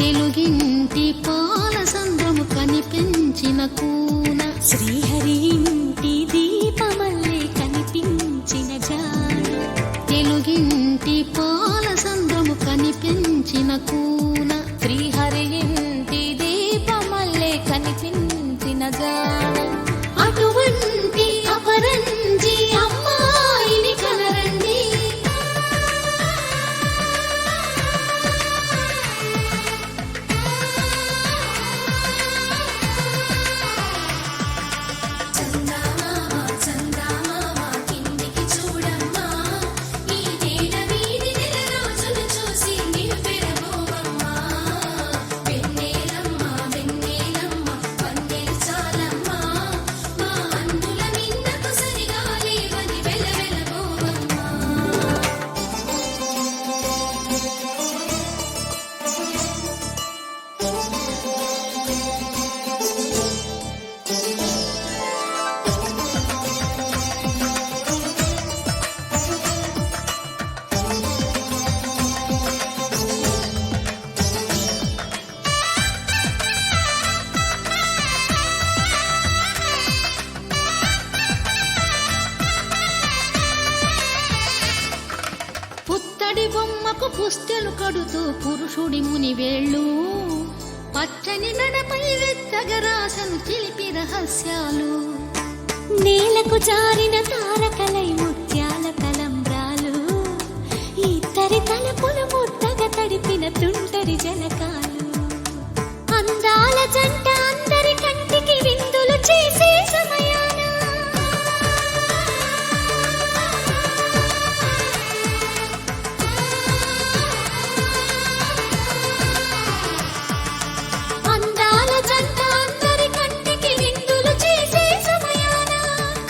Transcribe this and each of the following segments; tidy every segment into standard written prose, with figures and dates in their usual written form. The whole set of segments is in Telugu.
తెలుగింటి పాలసంద్రము కనిపించిన కూన, శ్రీహరి ఇంటి దీపమల్లే కనిపించిన జాన, తెలుగింటి పాలసంద్రము కనిపించిన కూన, శ్రీహరి ఇంటి దీపమల్లే కనిపించిన జాన. అటువంటి అపరంజి అమ్మాయిని కనరండి. పుత్తడి బొమ్మకు పుస్తెలు కడుతూ పురుషుడి ముని వేళ్ళు, పచ్చని నడపై వెచ్చగరాసను చిలిపి రహస్యాలు, నేలకు జారిన తారకలై ముత్యాల తలంబ్రాలు, ఇద్దరి తలపులు ముద్దగా తడిపిన తుంటరి జలకాలు, అందాల జంట అందరి కంటికి విందులు చేసే సమయాన, అందాల జంట అందరి కంటికి విందులు చేసే సమయాన,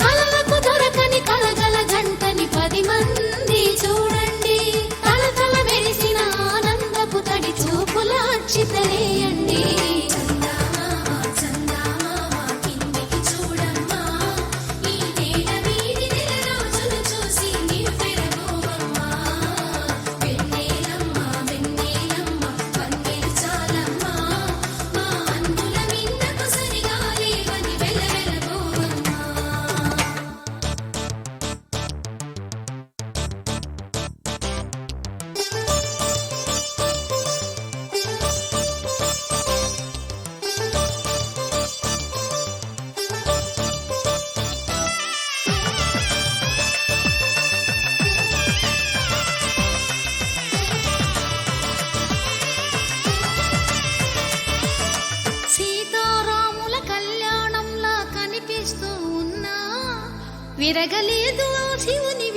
కలలకు దొరకని కలగల జంటని 10 మంది చూడండి, తలతల మెరిసిన ఆనందపు తడి చూపుల అచ్చితలేయండి. సీతారాముల కళ్యాణంలా కనిపిస్తూ ఉన్నా, విరగలేదు ఆ శివుని